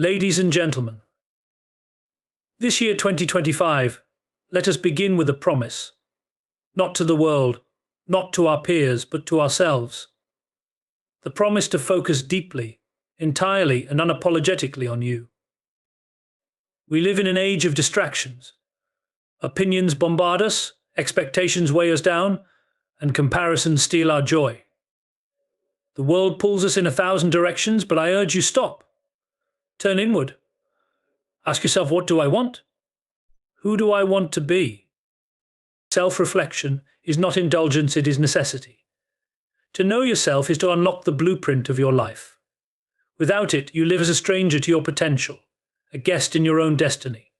Ladies and gentlemen, this year 2025, let us begin with a promise. Not to the world, not to our peers, but to ourselves. The promise to focus deeply, entirely and unapologetically on you. We live in an age of distractions. Opinions bombard us, expectations weigh us down, and comparisons steal our joy. The world pulls us in 1,000 directions, but I urge you stop. Turn inward. Ask yourself, what do I want? Who do I want to be? Self-reflection is not indulgence, it is necessity. To know yourself is to unlock the blueprint of your life. Without it, you live as a stranger to your potential, a guest in your own destiny.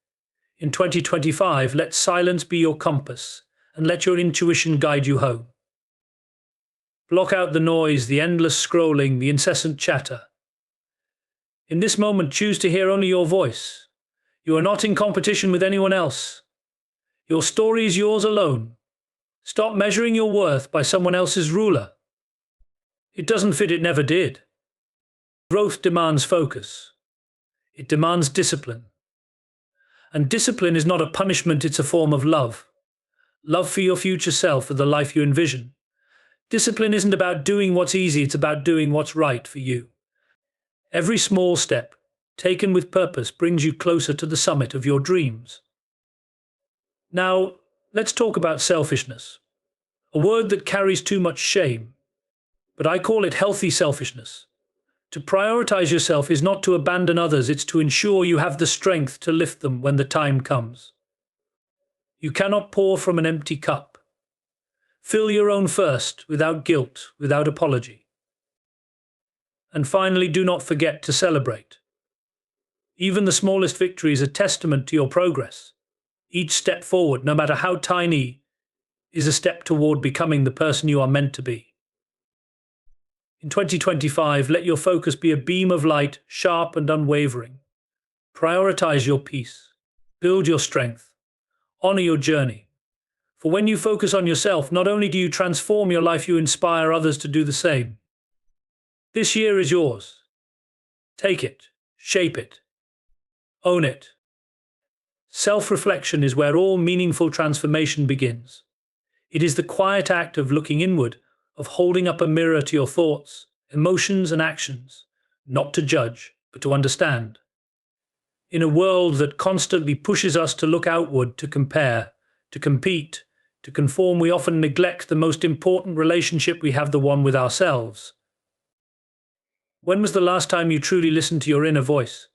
In 2025, let silence be your compass, and let your intuition guide you home. Block out the noise, the endless scrolling, the incessant chatter. In this moment, choose to hear only your voice. You are not in competition with anyone else. Your story is yours alone. Stop measuring your worth by someone else's ruler. It doesn't fit, it never did. Growth demands focus. It demands discipline. And discipline is not a punishment, it's a form of love. Love for your future self, for the life you envision. Discipline isn't about doing what's easy, it's about doing what's right for you. Every small step, taken with purpose, brings you closer to the summit of your dreams. Now, let's talk about selfishness. A word that carries too much shame, but I call it healthy selfishness. To prioritize yourself is not to abandon others, it's to ensure you have the strength to lift them when the time comes. You cannot pour from an empty cup. Fill your own first, without guilt, without apology. And finally, do not forget to celebrate. Even the smallest victory is a testament to your progress. Each step forward, no matter how tiny, is a step toward becoming the person you are meant to be. In 2025, let your focus be a beam of light, sharp and unwavering. Prioritize your peace. Build your strength. Honor your journey. For when you focus on yourself, not only do you transform your life, you inspire others to do the same. This year is yours. Take it, shape it, own it. Self-reflection is where all meaningful transformation begins. It is the quiet act of looking inward, of holding up a mirror to your thoughts, emotions and actions, not to judge, but to understand. In a world that constantly pushes us to look outward, to compare, to compete, to conform, we often neglect the most important relationship we have, the one with ourselves. When was the last time you truly listened to your inner voice?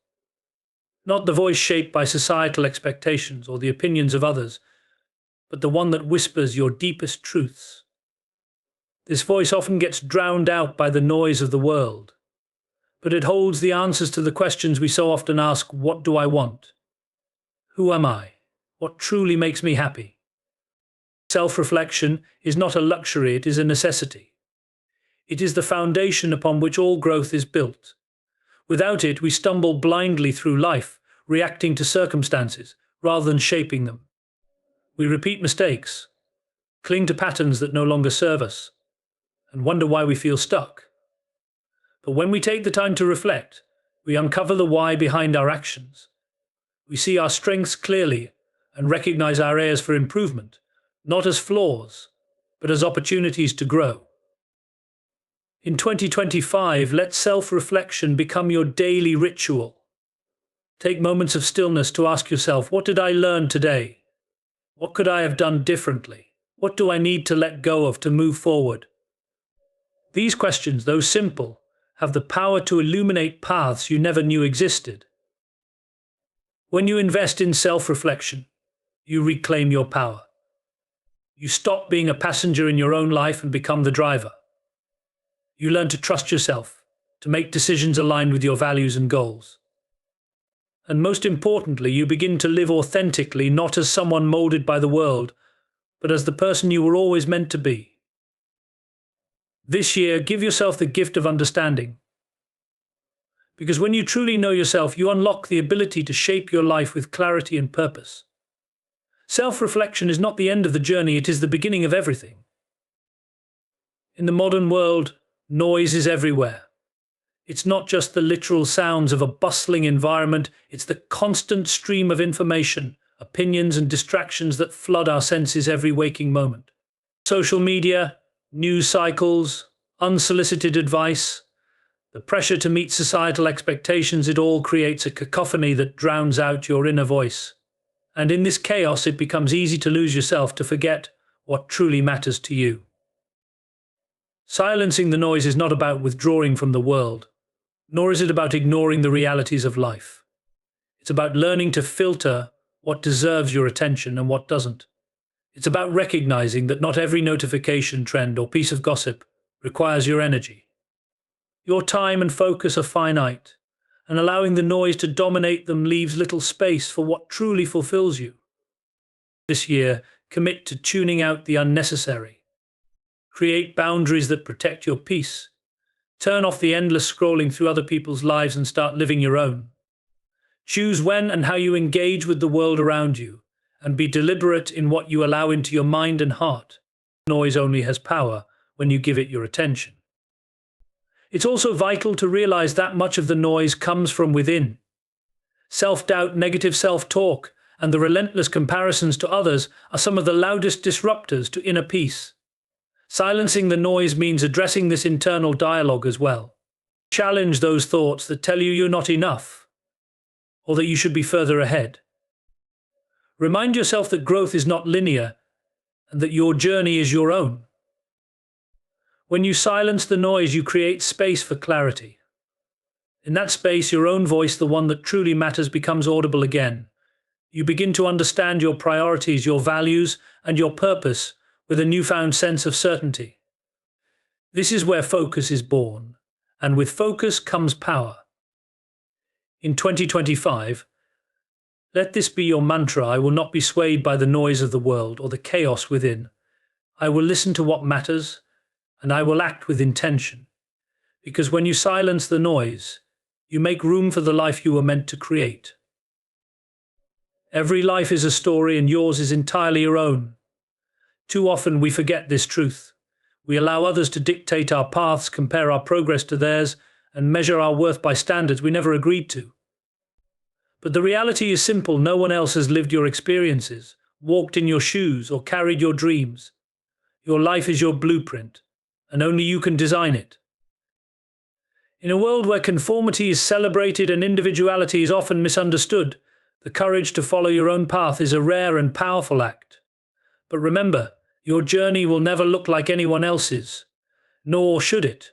Not the voice shaped by societal expectations or the opinions of others, but the one that whispers your deepest truths. This voice often gets drowned out by the noise of the world, but it holds the answers to the questions we so often ask: what do I want? Who am I? What truly makes me happy? Self-reflection is not a luxury, it is a necessity. It is the foundation upon which all growth is built. Without it, we stumble blindly through life, reacting to circumstances rather than shaping them. We repeat mistakes, cling to patterns that no longer serve us, and wonder why we feel stuck. But when we take the time to reflect, we uncover the why behind our actions. We see our strengths clearly and recognize our areas for improvement, not as flaws, but as opportunities to grow. In 2025, let self-reflection become your daily ritual. Take moments of stillness to ask yourself, what did I learn today? What could I have done differently? What do I need to let go of to move forward? These questions, though simple, have the power to illuminate paths you never knew existed. When you invest in self-reflection, you reclaim your power. You stop being a passenger in your own life and become the driver. You learn to trust yourself, to make decisions aligned with your values and goals. And most importantly, you begin to live authentically, not as someone molded by the world, but as the person you were always meant to be. This year, give yourself the gift of understanding. Because when you truly know yourself, you unlock the ability to shape your life with clarity and purpose. Self-reflection is not the end of the journey, it is the beginning of everything. In the modern world, noise is everywhere. It's not just the literal sounds of a bustling environment, it's the constant stream of information, opinions, and distractions that flood our senses every waking moment. Social media, news cycles, unsolicited advice, the pressure to meet societal expectations, it all creates a cacophony that drowns out your inner voice. And in this chaos, it becomes easy to lose yourself, to forget what truly matters to you. Silencing the noise is not about withdrawing from the world, nor is it about ignoring the realities of life. It's about learning to filter what deserves your attention and what doesn't. It's about recognizing that not every notification, trend, or piece of gossip requires your energy. Your time and focus are finite, and allowing the noise to dominate them leaves little space for what truly fulfills you. This year, commit to tuning out the unnecessary. Create boundaries that protect your peace. Turn off the endless scrolling through other people's lives and start living your own. Choose when and how you engage with the world around you, and be deliberate in what you allow into your mind and heart. Noise only has power when you give it your attention. It's also vital to realize that much of the noise comes from within. Self-doubt, negative self-talk, and the relentless comparisons to others are some of the loudest disruptors to inner peace. Silencing the noise means addressing this internal dialogue as well. Challenge those thoughts that tell you you're not enough, or that you should be further ahead. Remind yourself that growth is not linear, and that your journey is your own. When you silence the noise, you create space for clarity. In that space, your own voice, the one that truly matters, becomes audible again. You begin to understand your priorities, your values, and your purpose with a newfound sense of certainty. This is where focus is born, and with focus comes power. In 2025, let this be your mantra. I will not be swayed by the noise of the world or the chaos within. I will listen to what matters, and I will act with intention. Because when you silence the noise, you make room for the life you were meant to create. Every life is a story, and yours is entirely your own. Too often we forget this truth. We allow others to dictate our paths, compare our progress to theirs, and measure our worth by standards we never agreed to. But the reality is simple. No one else has lived your experiences, walked in your shoes, or carried your dreams. Your life is your blueprint, and only you can design it. In a world where conformity is celebrated and individuality is often misunderstood, the courage to follow your own path is a rare and powerful act. But remember, your journey will never look like anyone else's, nor should it.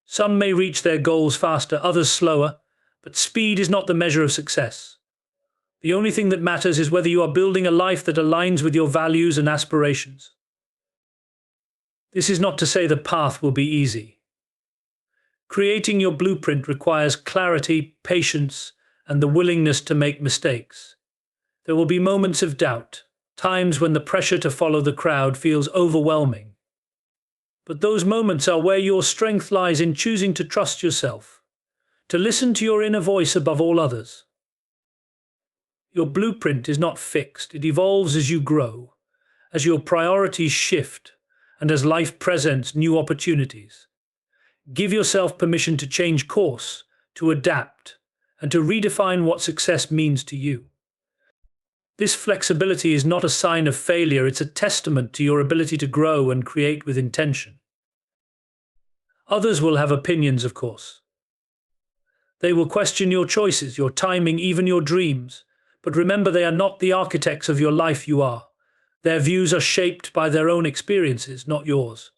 Some may reach their goals faster, others slower, but speed is not the measure of success. The only thing that matters is whether you are building a life that aligns with your values and aspirations. This is not to say the path will be easy. Creating your blueprint requires clarity, patience, and the willingness to make mistakes. There will be moments of doubt, times when the pressure to follow the crowd feels overwhelming. But those moments are where your strength lies, in choosing to trust yourself, to listen to your inner voice above all others. Your blueprint is not fixed. It evolves as you grow, as your priorities shift, and as life presents new opportunities. Give yourself permission to change course, to adapt, and to redefine what success means to you. This flexibility is not a sign of failure, it's a testament to your ability to grow and create with intention. Others will have opinions, of course. They will question your choices, your timing, even your dreams. But remember, they are not the architects of your life. You are. Their views are shaped by their own experiences, not yours.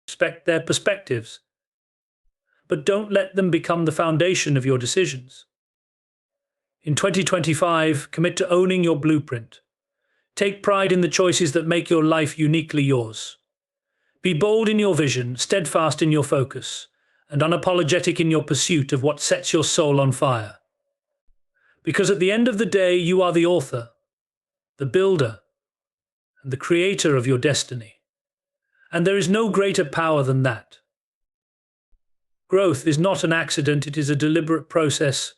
Respect their perspectives, but don't let them become the foundation of your decisions. In 2025, commit to owning your blueprint. Take pride in the choices that make your life uniquely yours. Be bold in your vision, steadfast in your focus, and unapologetic in your pursuit of what sets your soul on fire. Because at the end of the day, you are the author, the builder, and the creator of your destiny. And there is no greater power than that. Growth is not an accident, it is a deliberate process,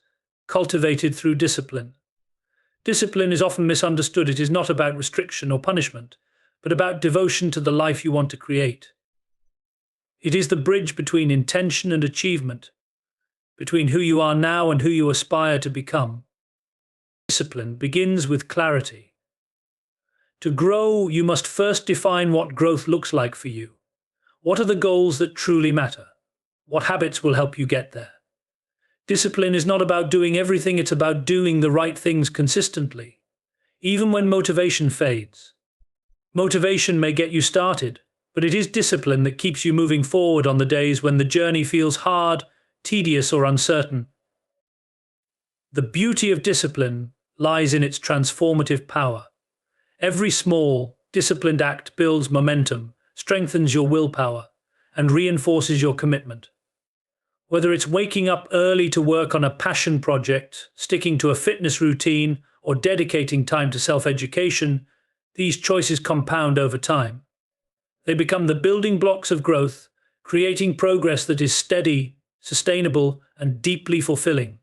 cultivated through discipline. Discipline is often misunderstood. It is not about restriction or punishment, but about devotion to the life you want to create. It is the bridge between intention and achievement, between who you are now and who you aspire to become. Discipline begins with clarity. To grow, you must first define what growth looks like for you. What are the goals that truly matter? What habits will help you get there? Discipline is not about doing everything, it's about doing the right things consistently, even when motivation fades. Motivation may get you started, but it is discipline that keeps you moving forward on the days when the journey feels hard, tedious, or uncertain. The beauty of discipline lies in its transformative power. Every small, disciplined act builds momentum, strengthens your willpower, and reinforces your commitment. Whether it's waking up early to work on a passion project, sticking to a fitness routine, or dedicating time to self-education, these choices compound over time. They become the building blocks of growth, creating progress that is steady, sustainable, and deeply fulfilling.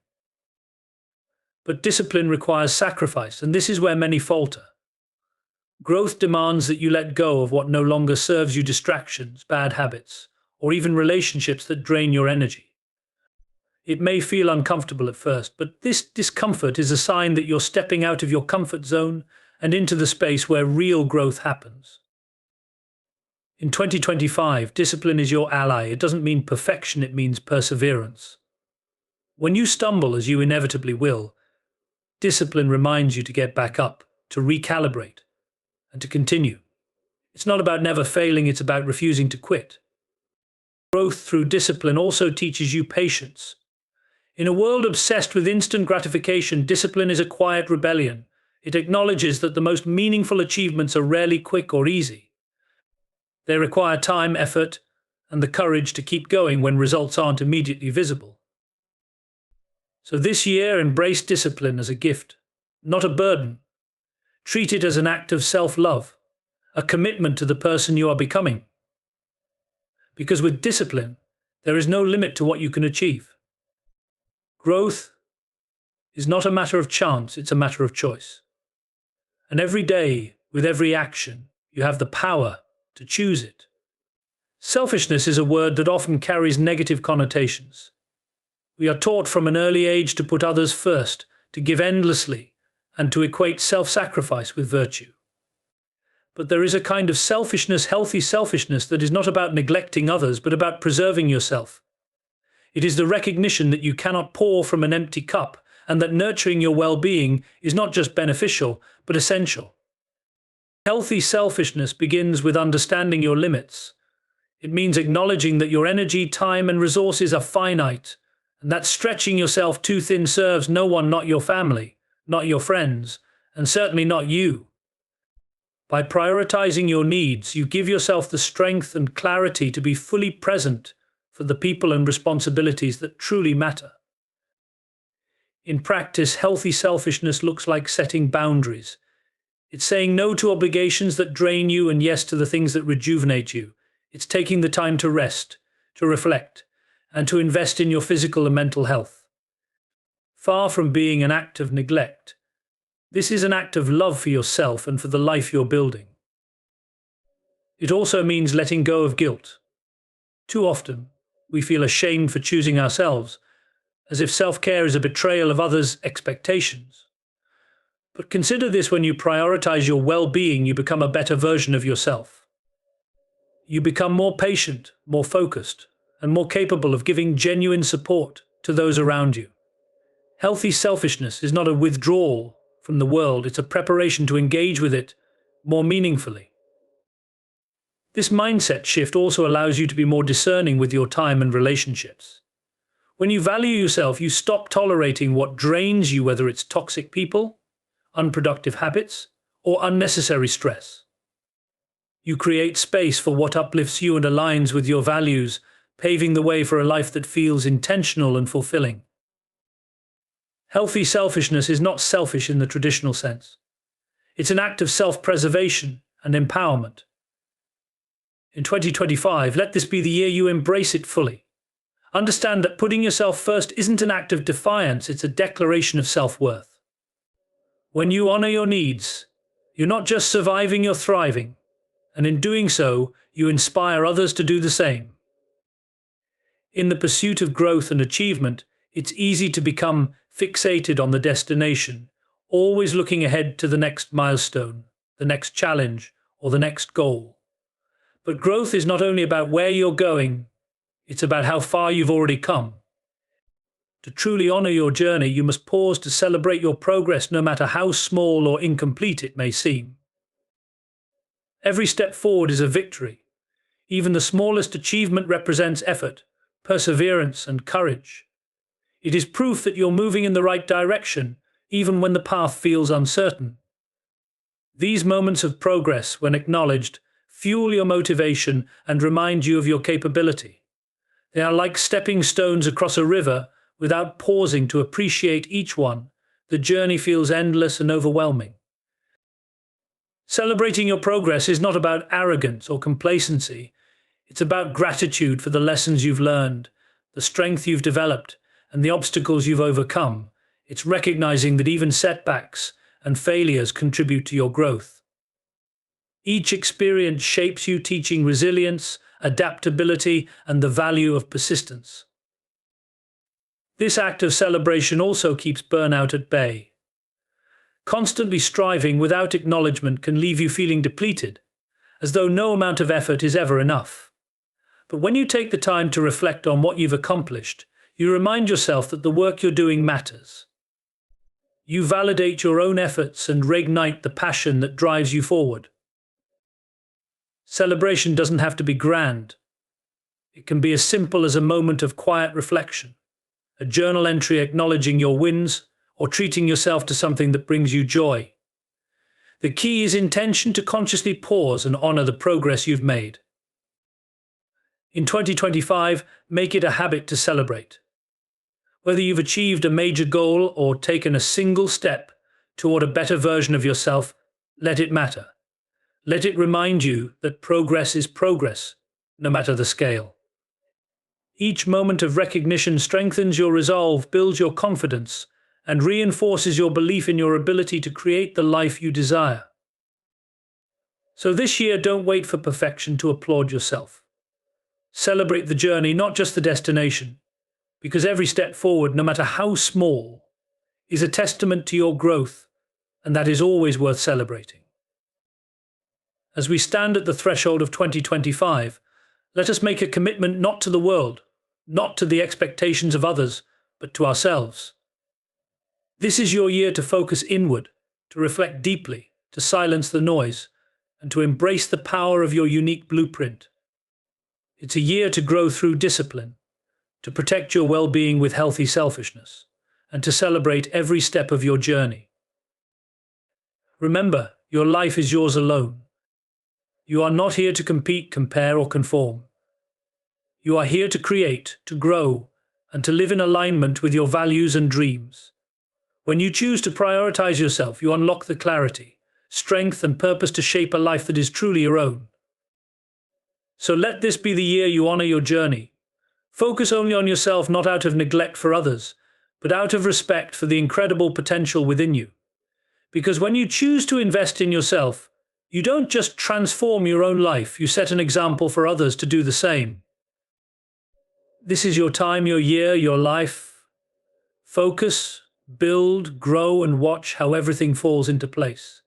But discipline requires sacrifice, and this is where many falter. Growth demands that you let go of what no longer serves you: distractions, bad habits, or even relationships that drain your energy. It may feel uncomfortable at first, but this discomfort is a sign that you're stepping out of your comfort zone and into the space where real growth happens. In 2025, discipline is your ally. It doesn't mean perfection, it means perseverance. When you stumble, as you inevitably will, discipline reminds you to get back up, to recalibrate, and to continue. It's not about never failing, it's about refusing to quit. Growth through discipline also teaches you patience. In a world obsessed with instant gratification, discipline is a quiet rebellion. It acknowledges that the most meaningful achievements are rarely quick or easy. They require time, effort, and the courage to keep going when results aren't immediately visible. So this year, embrace discipline as a gift, not a burden. Treat it as an act of self-love, a commitment to the person you are becoming. Because with discipline, there is no limit to what you can achieve. Growth is not a matter of chance, it's a matter of choice. And every day, with every action, you have the power to choose it. Selfishness is a word that often carries negative connotations. We are taught from an early age to put others first, to give endlessly, and to equate self-sacrifice with virtue. But there is a kind of selfishness, healthy selfishness, that is not about neglecting others, but about preserving yourself. It is the recognition that you cannot pour from an empty cup, and that nurturing your well-being is not just beneficial, but essential. Healthy selfishness begins with understanding your limits. It means acknowledging that your energy, time, and resources are finite, and that stretching yourself too thin serves no one, not your family, not your friends, and certainly not you. By prioritizing your needs, you give yourself the strength and clarity to be fully present for the people and responsibilities that truly matter. In practice, healthy selfishness looks like setting boundaries. It's saying no to obligations that drain you and yes to the things that rejuvenate you. It's taking the time to rest, to reflect, and to invest in your physical and mental health. Far from being an act of neglect, this is an act of love for yourself and for the life you're building. It also means letting go of guilt. Too often, we feel ashamed for choosing ourselves, as if self-care is a betrayal of others' expectations. But consider this: when you prioritize your well-being, you become a better version of yourself. You become more patient, more focused, and more capable of giving genuine support to those around you. Healthy selfishness is not a withdrawal from the world, it's a preparation to engage with it more meaningfully. This mindset shift also allows you to be more discerning with your time and relationships. When you value yourself, you stop tolerating what drains you, whether it's toxic people, unproductive habits, or unnecessary stress. You create space for what uplifts you and aligns with your values, paving the way for a life that feels intentional and fulfilling. Healthy selfishness is not selfish in the traditional sense. It's an act of self-preservation and empowerment. In 2025, let this be the year you embrace it fully. Understand that putting yourself first isn't an act of defiance, it's a declaration of self-worth. When you honor your needs, you're not just surviving, you're thriving. And in doing so, you inspire others to do the same. In the pursuit of growth and achievement, It's easy to become fixated on the destination, always looking ahead to the next milestone, the next challenge, or the next goal. But growth is not only about where you're going, it's about how far you've already come. To truly honor your journey, you must pause to celebrate your progress, no matter how small or incomplete it may seem. Every step forward is a victory. Even the smallest achievement represents effort, perseverance, and courage. It is proof that you're moving in the right direction, even when the path feels uncertain. These moments of progress, when acknowledged, fuel your motivation and remind you of your capability. They are like stepping stones across a river. Without pausing to appreciate each one, the journey feels endless and overwhelming. Celebrating your progress is not about arrogance or complacency. It's about gratitude for the lessons you've learned, the strength you've developed, and the obstacles you've overcome. It's recognizing that even setbacks and failures contribute to your growth. Each experience shapes you, teaching resilience, adaptability, and the value of persistence. This act of celebration also keeps burnout at bay. Constantly striving without acknowledgement can leave you feeling depleted, as though no amount of effort is ever enough. But when you take the time to reflect on what you've accomplished, you remind yourself that the work you're doing matters. You validate your own efforts and reignite the passion that drives you forward. Celebration doesn't have to be grand. It can be as simple as a moment of quiet reflection, a journal entry acknowledging your wins, or treating yourself to something that brings you joy. The key is intention, to consciously pause and honor the progress you've made. In 2025, make it a habit to celebrate. Whether you've achieved a major goal or taken a single step toward a better version of yourself, let it matter. Let it remind you that progress is progress, no matter the scale. Each moment of recognition strengthens your resolve, builds your confidence, and reinforces your belief in your ability to create the life you desire. So this year, don't wait for perfection to applaud yourself. Celebrate the journey, not just the destination, because every step forward, no matter how small, is a testament to your growth, and that is always worth celebrating. As we stand at the threshold of 2025, let us make a commitment not to the world, not to the expectations of others, but to ourselves. This is your year to focus inward, to reflect deeply, to silence the noise, and to embrace the power of your unique blueprint. It's a year to grow through discipline, to protect your well-being with healthy selfishness, and to celebrate every step of your journey. Remember, your life is yours alone. You are not here to compete, compare, or conform. You are here to create, to grow, and to live in alignment with your values and dreams. When you choose to prioritize yourself, you unlock the clarity, strength, and purpose to shape a life that is truly your own. So let this be the year you honor your journey. Focus only on yourself, not out of neglect for others, but out of respect for the incredible potential within you. Because when you choose to invest in yourself, you don't just transform your own life, you set an example for others to do the same. This is your time, your year, your life. Focus, build, grow, and watch how everything falls into place.